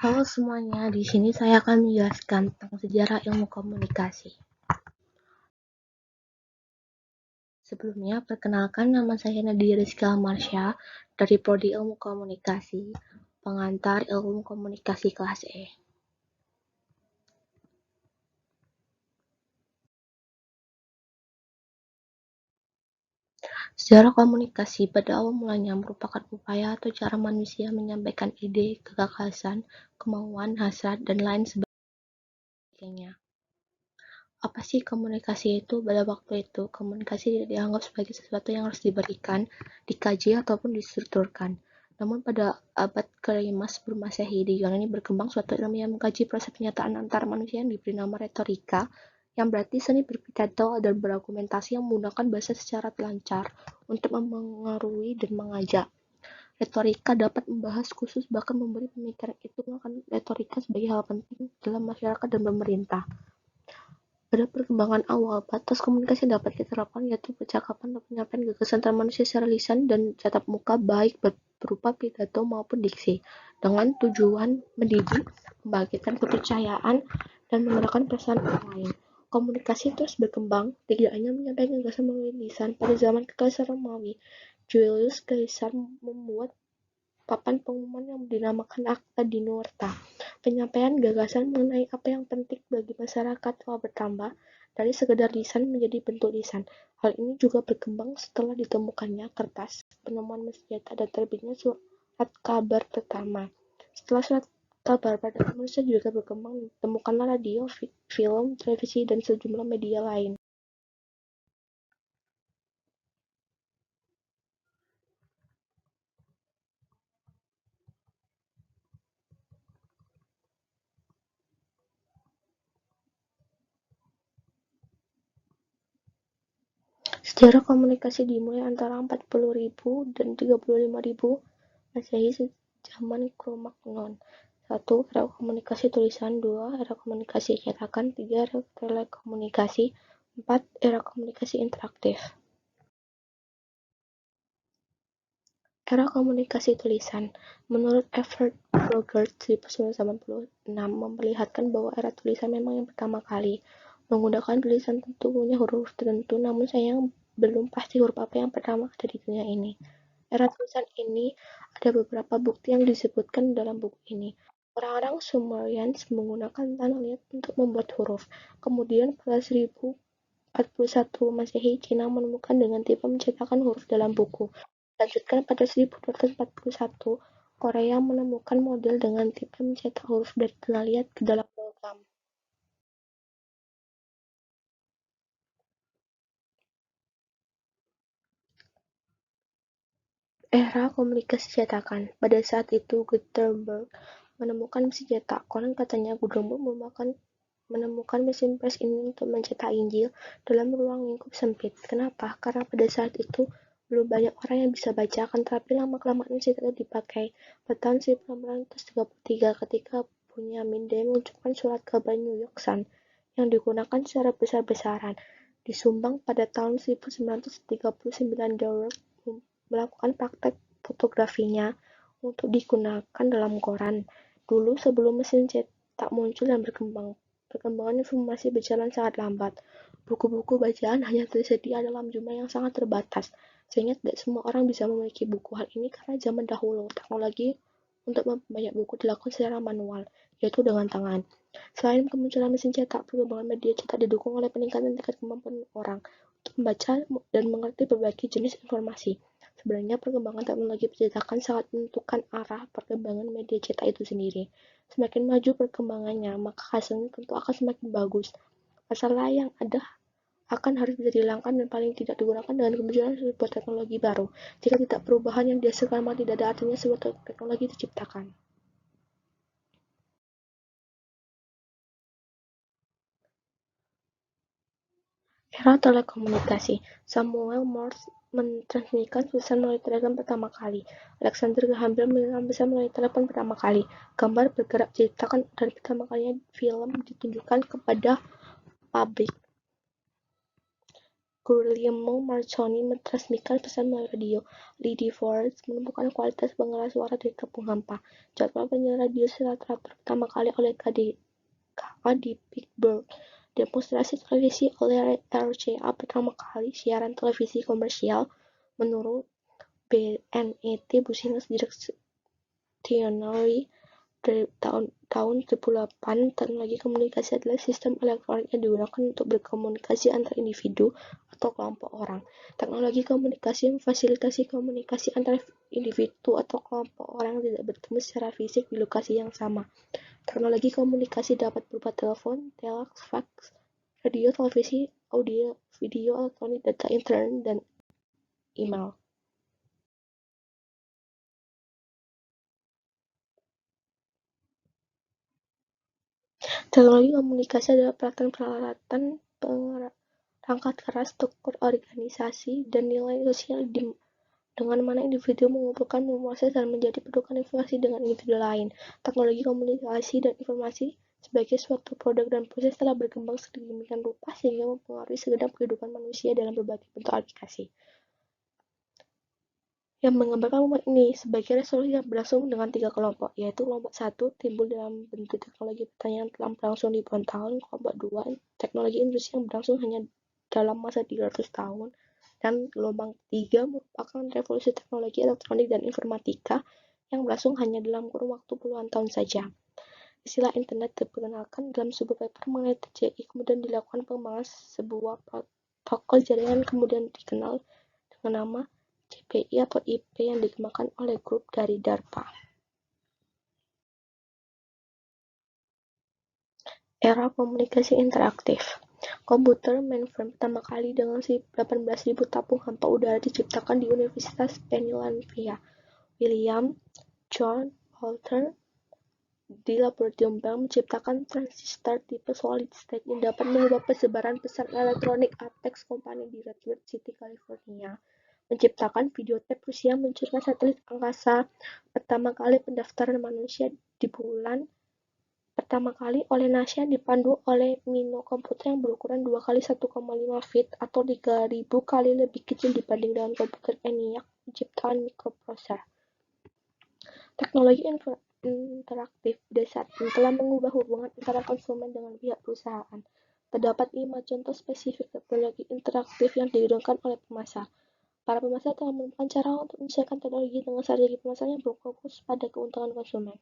Halo semuanya, di sini saya akan menjelaskan tentang sejarah ilmu komunikasi. Sebelumnya, perkenalkan nama saya Nadia Rizka Marsha dari Prodi Ilmu Komunikasi, pengantar ilmu komunikasi kelas E. Sejarah komunikasi pada awal mulanya merupakan upaya atau cara manusia menyampaikan ide, gagasan, kemauan, hasrat, dan lain sebagainya. Apa sih komunikasi itu? Pada waktu itu, komunikasi tidak dianggap sebagai sesuatu yang harus diberikan, dikaji, ataupun distrukturkan. Namun pada abad ke-5 sebelum Masehi, di Yunani berkembang suatu ilmu yang mengkaji proses penyataan antar manusia yang diberi nama retorika, yang berarti seni berpidato dan berargumentasi yang menggunakan bahasa secara lancar untuk mempengaruhi dan mengajak. Retorika dapat membahas khusus bahkan memberi pemikiran itu menggunakan retorika sebagai hal penting dalam masyarakat dan pemerintah. Pada perkembangan awal, batas komunikasi yang dapat diterapkan yaitu percakapan atau penyampaian gagasan antar manusia secara lisan dan tatap muka baik berupa pidato maupun diksi, dengan tujuan mendidik, membangkitkan kepercayaan, dan menggerakkan perasaan orang lain. Komunikasi terus berkembang, tidak hanya menyampaikan gagasan melalui lisan. Pada zaman Kekaisaran Romawi, Julius Caesar membuat papan pengumuman yang dinamakan Akta Dinorta. Penyampaian gagasan mengenai apa yang penting bagi masyarakat telah bertambah dari sekedar lisan menjadi bentuk lisan. Hal ini juga berkembang setelah ditemukannya kertas, penemuan senjata, dan terbitnya surat kabar pertama. Setelah surat kabar pada manusia juga berkembang, ditemukanlah radio, film, televisi, dan sejumlah media lain. Sejarah komunikasi dimulai antara 40.000 dan 35.000 Masehi zaman Cro-Magnon. 1. Era komunikasi tulisan. 2. Era komunikasi cetakan. 3. Era telekomunikasi. 4. Era komunikasi interaktif. Era komunikasi tulisan. Menurut Everett Bogart 1986 memperlihatkan bahwa era tulisan memang yang pertama kali menggunakan tulisan tentunya huruf tertentu, namun sayang belum pasti huruf apa yang pertama ada di dunia ini. Era tulisan ini ada beberapa bukti yang disebutkan dalam buku ini. Orang-orang Sumerians menggunakan tanah liat untuk membuat huruf. Kemudian pada 1041 Masehi, Cina menemukan dengan tipe mencetakkan huruf dalam buku. Lanjutkan pada 1241, Korea menemukan model dengan tipe mencetak huruf dari tanah liat ke dalam logam. Era komunikasi cetakan. Pada saat itu, Gutenberg menemukan mesin cetak. Konon katanya Gutenberg menemukan mesin pres ini untuk mencetak Injil dalam ruang lingkup sempit. Kenapa? Karena pada saat itu belum banyak orang yang bisa baca, akan tetapi lama-kelamaan mesin itu dipakai. Pada tahun 1933, ketika Bunyamin Day mengucapkan surat kabar New York Sun yang digunakan secara besar-besaran, disumbang pada tahun 1939, Dewar melakukan praktek fotografinya untuk digunakan dalam koran. Dulu sebelum mesin cetak muncul dan berkembang, perkembangan informasi berjalan sangat lambat. Buku-buku bacaan hanya tersedia dalam jumlah yang sangat terbatas, sehingga tidak semua orang bisa memiliki buku. Hal ini karena zaman dahulu teknologi untuk memperbanyak buku dilakukan secara manual, yaitu dengan tangan. Selain kemunculan mesin cetak, perkembangan media cetak didukung oleh peningkatan tingkat kemampuan orang untuk membaca dan mengerti berbagai jenis informasi. Sebenarnya perkembangan teknologi percetakan sangat menentukan arah perkembangan media cetak itu sendiri. Semakin maju perkembangannya, maka hasilnya tentu akan semakin bagus. Masalah yang ada akan harus bisa dihilangkan dan paling tidak digunakan dengan kemunculan sebuah teknologi baru. Jika tidak, perubahan yang dihasilkan maka tidak ada artinya sebuah teknologi diciptakan. Era telekomunikasi. Samuel Morse mentransmisikan tulisan melalui telepon pertama kali. Alexander Graham Bell mengirim pesan melalui telepon pertama kali. Gambar bergerak diciptakan dan pertama kalinya film ditunjukkan kepada publik. Guglielmo Marconi mentransmisikan pesan melalui radio. Lee DeForest menemukan kualitas pengeras suara dari tepung hampa. Jadwal penyiaran radio setelah teratur pertama kali oleh KDKA di Pittsburgh. Demonstrasi televisi oleh RCA pertama kali siaran televisi komersial menurut BNET Business Dictionary dari tahun 2008. Teknologi komunikasi adalah sistem elektronik yang digunakan untuk berkomunikasi antar individu atau kelompok orang. Teknologi komunikasi memfasilitasi komunikasi antar individu atau kelompok orang yang tidak bertemu secara fisik di lokasi yang sama. Teknologi komunikasi dapat berupa telepon, telex, fax, radio, televisi, audio, video, elektronik, data internet, dan email. Teknologi komunikasi adalah peralatan perangkat keras untuk berorganisasi dan nilai sosial dengan mana individu mengumpulkan, memproses, dan menjadi penukaran informasi dengan individu lain. Teknologi komunikasi dan informasi sebagai suatu produk dan proses telah berkembang sedemikian rupa sehingga mempengaruhi segenap kehidupan manusia dalam berbagai bentuk aplikasi. Yang menggambarkan momen ini sebagai resolusi yang berlangsung dengan 3 kelompok, yaitu kelompok 1 timbul dalam bentuk teknologi pertanian telah berlangsung ribuan tahun, kelompok 2 teknologi industri yang berlangsung hanya dalam masa 300 tahun, dan gelombang 3 merupakan revolusi teknologi elektronik dan informatika yang berlangsung hanya dalam kurun waktu puluhan tahun saja. Istilah internet diperkenalkan dalam sebuah paper mengenai TCP, kemudian dilakukan pengembangan sebuah protokol jaringan kemudian dikenal dengan nama CPI atau IP yang dikembangkan oleh grup dari DARPA. Era komunikasi interaktif. Komputer mainframe pertama kali dengan 18.000 tabung hampa udara diciptakan di Universitas Pennsylvania. William John Walter di Laboratorium Bell menciptakan transistor tipe solid state yang dapat mengubah persebaran pesan elektronik. Apex Company di Redwood City, California menciptakan videotape Rusia meluncurkan satelit angkasa pertama kali. Pendaftaran manusia di bulan pertama kali oleh NASA dipandu oleh minikomputer yang berukuran 2 kali 1,5 feet atau 3.000 kali lebih kecil dibanding dengan komputer ENIAC penciptaan mikroprosesor. Teknologi interaktif pada saat ini telah mengubah hubungan antara konsumen dengan pihak perusahaan. Terdapat 5 contoh spesifik teknologi interaktif yang digunakan oleh pemasar. Para pemasar telah menemukan cara untuk menyesuaikan teknologi dengan strategi pemasaran yang berfokus pada keuntungan konsumen.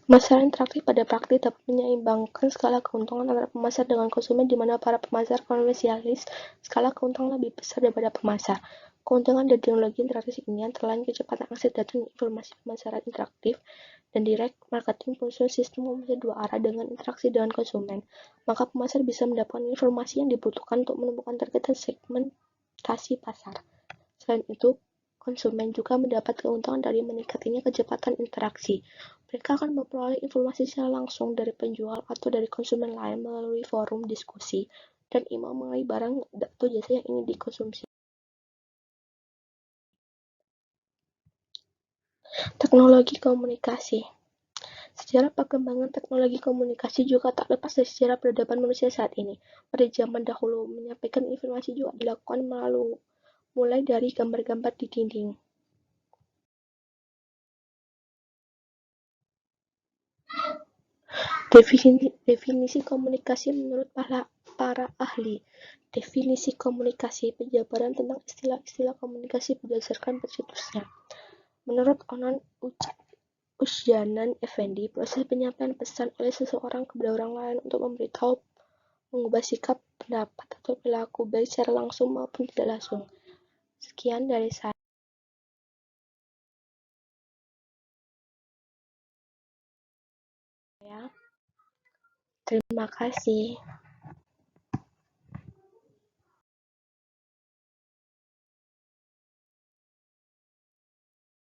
Pemasaran interaktif pada praktik dapat menyeimbangkan skala keuntungan antara pemasar dengan konsumen, di mana para pemasar konvensionalis skala keuntungan lebih besar daripada pemasar. Keuntungan dari teknologi interaktif ini antara lain kecepatan akses data dan informasi. Pemasaran interaktif dan direct marketing menyusun sistem komunikasi dua arah dengan interaksi dengan konsumen, maka pemasar bisa mendapatkan informasi yang dibutuhkan untuk menemukan target dan segmentasi pasar. Selain itu, konsumen juga mendapat keuntungan dari meningkatnya kecepatan interaksi. Mereka akan memperoleh informasi secara langsung dari penjual atau dari konsumen lain melalui forum diskusi dan email mengenai barang atau jasa yang ingin dikonsumsi. Teknologi komunikasi. Sejarah perkembangan teknologi komunikasi juga tak lepas dari sejarah peradaban manusia saat ini. Pada zaman dahulu, menyampaikan informasi juga dilakukan mulai dari gambar-gambar di dinding. Definisi komunikasi menurut para ahli. Definisi komunikasi penjabaran tentang istilah-istilah komunikasi berdasarkan bercetusnya. Menurut Onan Usjanan Effendi, proses penyampaian pesan oleh seseorang kepada orang lain untuk memberitahu, mengubah sikap, pendapat, atau perilaku baik secara langsung maupun tidak langsung. Sekian dari saya. Terima kasih.